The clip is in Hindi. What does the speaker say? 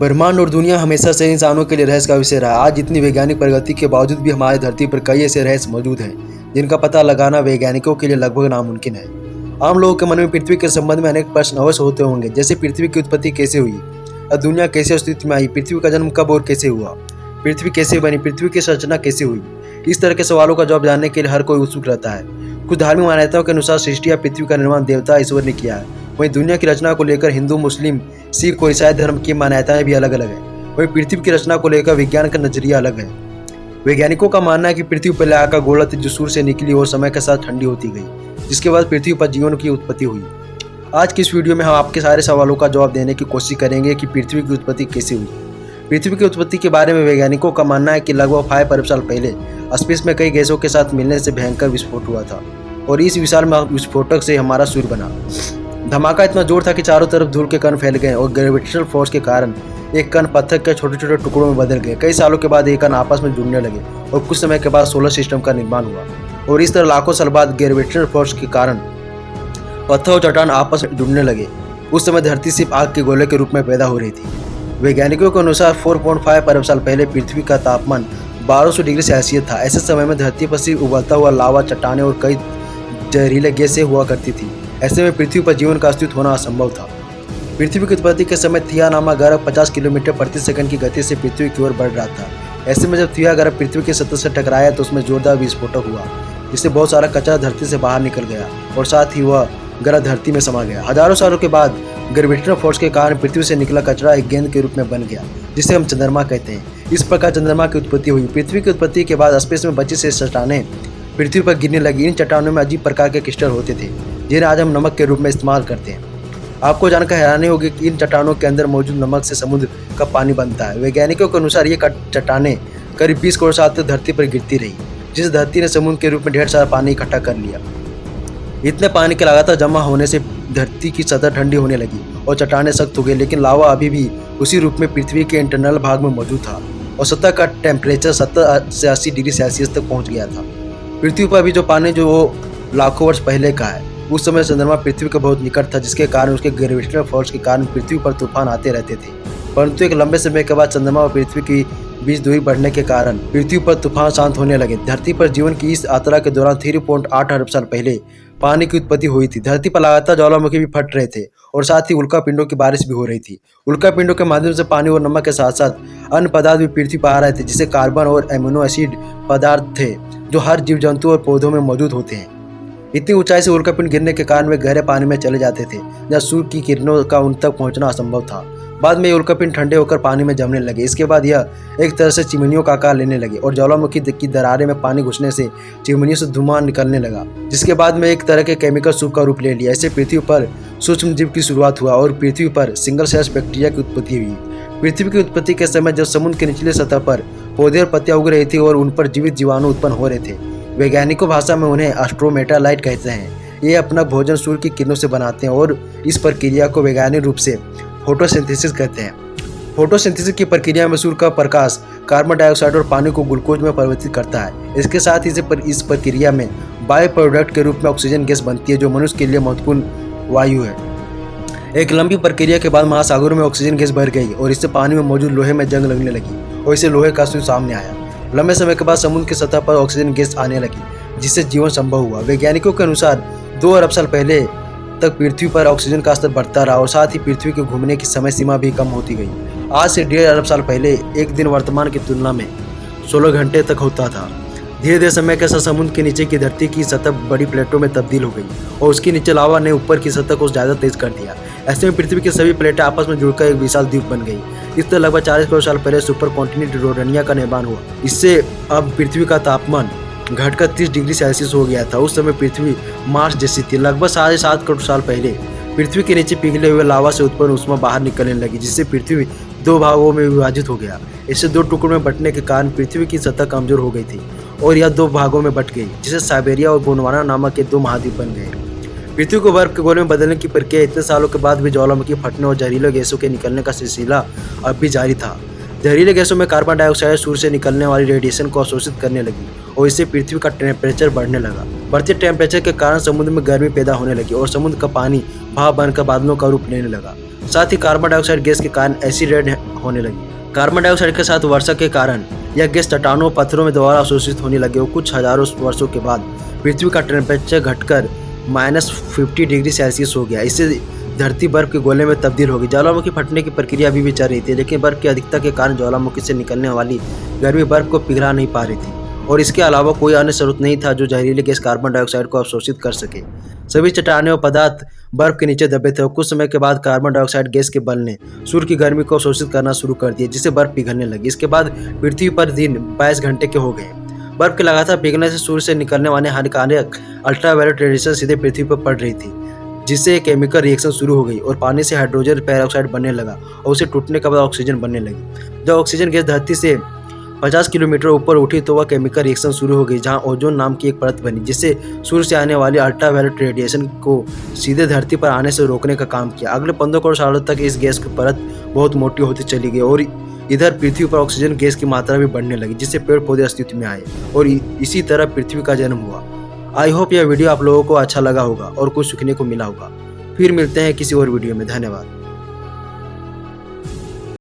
ब्रह्मांड और दुनिया हमेशा से इंसानों के लिए रहस्य का विषय रहा। आज इतनी वैज्ञानिक प्रगति के बावजूद भी हमारी धरती पर कई ऐसे रहस्य मौजूद हैं जिनका पता लगाना वैज्ञानिकों के लिए लगभग नामुमकिन है। आम लोगों के मन में पृथ्वी के संबंध में अनेक प्रश्न अवश्य होते होंगे, जैसे पृथ्वी की उत्पत्ति कैसे हुई और दुनिया कैसे अस्तित्व में आई, पृथ्वी का जन्म कब और कैसे हुआ, पृथ्वी कैसे बनी, पृथ्वी की संरचना कैसे हुई। इस तरह के सवालों का जवाब जानने के लिए हर कोई उत्सुक रहता है। कुछ धार्मिक मान्यताओं के अनुसार सृष्टि या पृथ्वी का निर्माण देवता ईश्वर ने किया है। वहीं दुनिया की रचना को लेकर हिंदू, मुस्लिम, सिख और ईसाई धर्म की मान्यताएं भी अलग अलग हैं। वहीं पृथ्वी की रचना को लेकर विज्ञान का नजरिया अलग है। वैज्ञानिकों का मानना है कि पृथ्वी पहले आग का गोला थी जो सूर्य से निकली और समय के साथ ठंडी होती गई, जिसके बाद पृथ्वी पर जीवन की उत्पत्ति हुई। आज की इस वीडियो में हम आपके सारे सवालों का जवाब देने की कोशिश करेंगे कि पृथ्वी की उत्पत्ति कैसे हुई। पृथ्वी की उत्पत्ति के बारे में वैज्ञानिकों का मानना है कि लगभग 5 अरब साल पहले स्पेस में कई गैसों के साथ मिलने से भयंकर विस्फोट हुआ था और इस विशाल विस्फोटक से हमारा सूर्य बना। धमाका इतना जोर था कि चारों तरफ धूल के कण फैल गए और ग्रेविटेशनल फोर्स के कारण एक कण पत्थर के छोटे छोटे टुकड़ों में बदल गए। कई सालों के बाद ये कण आपस में जुड़ने लगे और कुछ समय के बाद सोलर सिस्टम का निर्माण हुआ और इस तरह लाखों साल बाद ग्रेविटेशनल फोर्स के कारण पत्थर और चट्टान आपस में जुड़ने लगे। उस समय धरती सिर्फ आग के गोले के रूप में पैदा हो रही थी। वैज्ञानिकों के अनुसार 4.5 अरब साल पहले पृथ्वी का तापमान 1200 डिग्री सेल्सियस था। ऐसे समय में धरती पर सिर्फ उबलता हुआ लावा, चट्टानें और कई जहरीले गैसें हुआ करती थी। ऐसे में पृथ्वी पर जीवन का अस्तित्व होना असंभव था। पृथ्वी की उत्पत्ति के समय थिया नामक ग्रह 50 किलोमीटर प्रति सेकंड की गति से पृथ्वी की ओर बढ़ रहा था। ऐसे में जब थिया ग्रह पृथ्वी की सतह से टकराया तो उसमें जोरदार विस्फोटक हुआ, जिससे बहुत सारा कचरा धरती से बाहर निकल गया और साथ ही वह ग्रह धरती में समा गया। हजारों सालों के बाद ग्रेविटेशनल फोर्स के कारण पृथ्वी से निकला कचरा एक गेंद के रूप में बन गया, जिसे हम चंद्रमा कहते हैं। इस प्रकार चंद्रमा की उत्पत्ति हुई। पृथ्वी की उत्पत्ति के बाद स्पेस में बची से चट्टानें पृथ्वी पर गिरने लगी। इन चट्टानों में अजीब प्रकार के क्रिस्टल होते थे जिन्हें आज हम नमक के रूप में इस्तेमाल करते हैं। आपको जानकर हैरानी होगी कि इन चट्टानों के अंदर मौजूद नमक से समुद्र का पानी बनता है। वैज्ञानिकों के अनुसार ये चट्टानें करीब 20 करोड़ साल तक धरती पर गिरती रही, जिस धरती ने समुद्र के रूप में ढेर सारा पानी इकट्ठा कर लिया। इतने पानी के लगातार जमा होने से धरती की सतह ठंडी होने लगी और चट्टानें सख्त हो गई, लेकिन लावा अभी भी उसी रूप में पृथ्वी के इंटरनल भाग में मौजूद था और सतह का टेम्परेचर 70 से 80 डिग्री सेल्सियस तक पहुंच गया था। पृथ्वी पर अभी जो पानी जो वो लाखों वर्ष पहले का है। उस समय चंद्रमा पृथ्वी के बहुत निकट था, जिसके कारण उसके ग्रेविटेशनल फोर्स के कारण पृथ्वी पर तूफान आते रहते थे। परंतु एक लंबे समय के बाद चंद्रमा और पृथ्वी की बीच दूरी बढ़ने के कारण पृथ्वी पर तूफान शांत होने लगे। धरती पर जीवन की इस यात्रा के दौरान 3.8 अरब साल पहले पानी की उत्पत्ति हुई थी। धरती पर लगातार ज्वालामुखी भी फट रहे थे और साथ ही उल्का पिंडों की बारिश भी हो रही थी। उल्का पिंडों के माध्यम से पानी और नमक के साथ साथ अन्य पदार्थ भी पृथ्वी पर आ रहे थे, जिसे कार्बन और एमिनो एसिड पदार्थ थे जो हर जीव जंतु और पौधों में मौजूद होते हैं। इतनी ऊंचाई से उल्का पिंड गिरने के कारण वे गहरे पानी में चले जाते थे, जहाँ सूर्य की किरणों का उन तक पहुंचना असंभव था। बाद में ये उल्का पिंड ठंडे होकर पानी में जमने लगे। इसके बाद यह एक तरह से चिमनियों का आकार लेने लगे और ज्वालामुखी की दरारें में पानी घुसने से चिमनियों से धुआं निकलने लगा, जिसके बाद में एक तरह के केमिकल सूप का रूप ले लिया। ऐसे पृथ्वी पर सूक्ष्म जीव की शुरुआत हुआ और पृथ्वी पर सिंगल सेल्स बैक्टीरिया की उत्पत्ति हुई। पृथ्वी की उत्पत्ति के समय जब समुद्र के निचले सतह पर पौधे और पत्तियां उग रही थी और उन पर जीवित जीवाणु उत्पन्न हो रहे थे। वैज्ञानिकों भाषा में उन्हें एस्ट्रोमेटालाइट कहते हैं। ये अपना भोजन सूर्य की किरणों से बनाते हैं और इस प्रक्रिया को वैज्ञानिक रूप से फोटोसिंथेसिस कहते हैं। फोटोसिंथेसिस की प्रक्रिया में सूर्य का प्रकाश कार्बन डाइऑक्साइड और पानी को ग्लूकोज में परिवर्तित करता है। इसके साथ ही इस प्रक्रिया में बायो प्रोडक्ट के रूप में ऑक्सीजन गैस बनती है, जो मनुष्य के लिए महत्वपूर्ण वायु है। एक लंबी प्रक्रिया के बाद महासागरों में ऑक्सीजन गैस भर गई और इससे पानी में मौजूद लोहे में जंग लगने लगी और इससे लोहे का सूर्य सामने आया। लंबे समय के बाद समुद्र की सतह पर ऑक्सीजन गैस आने लगी, जिससे जीवन संभव हुआ। वैज्ञानिकों के अनुसार 2 अरब साल पहले तक पृथ्वी पर ऑक्सीजन का स्तर बढ़ता रहा और साथ ही पृथ्वी के घूमने की समय सीमा भी कम होती गई। आज से 1.5 अरब साल पहले एक दिन वर्तमान की तुलना में 16 घंटे तक होता था। धीरे धीरे समय के साथ समुद्र के नीचे की धरती की सतह बड़ी प्लेटों में तब्दील हो गई और उसके नीचे लावा ने ऊपर की सतह को ज़्यादा तेज कर दिया। ऐसे में पृथ्वी की सभी प्लेटें आपस में जुड़कर एक विशाल द्वीप बन गई। इस तरह लगभग 40 करोड़ साल पहले सुपर कॉन्टिनेंट रोडनिया का निर्माण हुआ। इससे अब पृथ्वी का तापमान घटकर 30 डिग्री सेल्सियस हो गया था। उस समय पृथ्वी मार्स जैसी थी। लगभग 7.5 करोड़ साल पहले पृथ्वी के नीचे पिघले हुए लावा से उत्पन्न ऊष्मा बाहर निकलने लगी, जिससे पृथ्वी 2 भागों में विभाजित हो गया। इससे 2 टुकड़ों में बंटने के कारण पृथ्वी की सतह कमजोर हो गई थी और यह 2 भागों में बंट गई, जिसे साइबेरिया और गोंडवाना नामक के 2 महाद्वीप बन गए। पृथ्वी को बर्फ के गोले में बदलने की प्रक्रिया इतने सालों के बाद भी ज्वालामुखी फटने और जहरीले गैसों के निकलने का सिलसिला अब भी जारी था। जहरीले गैसों में कार्बन डाइऑक्साइड सूर्य से निकलने वाली रेडिएशन को अवशोषित करने लगी और इससे पृथ्वी का टेम्परेचर बढ़ने लगा। बढ़ते टेम्परेचर के कारण समुद्र में गर्मी पैदा होने लगी और समुद्र का पानी भाप बनकर बादलों का रूप लेने लगा। साथ ही कार्बन डाइऑक्साइड गैस के कारण एसिड रेन होने लगी। कार्बन डाइऑक्साइड के साथ वर्षा के कारण यह गैस चट्टानों और पत्थरों में दोबारा अवशोषित होने लगी और कुछ हजारों वर्षों के बाद पृथ्वी का टेम्परेचर घटकर -50 डिग्री सेल्सियस हो गया। इससे धरती बर्फ के गोले में तब्दील हो गई। ज्वालामुखी फटने की प्रक्रिया अभी भी चल रही थी, लेकिन बर्फ की अधिकता के कारण ज्वालामुखी से निकलने वाली गर्मी बर्फ को पिघला नहीं पा रही थी और इसके अलावा कोई अन्य स्रोत नहीं था जो जहरीले गैस कार्बन डाइऑक्साइड को अवशोषित कर सके। सभी चट्टानें और पदार्थ बर्फ के नीचे दबे थे और कुछ समय के बाद कार्बन डाइऑक्साइड गैस के बल ने सूर्य की गर्मी को अवशोषित करना शुरू कर दिया, जिससे बर्फ पिघलने लगी। इसके बाद पृथ्वी पर दिन 22 घंटे के हो गए। बर्फ के लगातार पिघलने से सूर्य से निकलने वाले हानिकारक अल्ट्रावायलेट रेडिएशन सीधे पृथ्वी पर पड़ रही थी, जिससे एक केमिकल रिएक्शन शुरू हो गई और पानी से हाइड्रोजन पेरोक्साइड बनने लगा और उसे टूटने के बाद ऑक्सीजन बनने लगी। जब ऑक्सीजन गैस धरती से 50 किलोमीटर ऊपर उठी तो वह केमिकल रिएक्शन शुरू हो गई, जहां ओजोन नाम की एक परत बनी, जिससे सूर्य से आने वाली अल्ट्रावायलेट रेडिएशन को सीधे धरती पर आने से रोकने का काम किया। अगले 15 करोड़ सालों तक इस गैस की परत बहुत मोटी होती चली गई और इधर पृथ्वी पर ऑक्सीजन गैस की मात्रा भी बढ़ने लगी, जिससे पेड़ पौधे अस्तित्व में आए और इसी तरह पृथ्वी का जन्म हुआ। आई होप यह वीडियो आप लोगों को अच्छा लगा होगा और कुछ सीखने को मिला होगा। फिर मिलते हैं किसी और वीडियो में। धन्यवाद।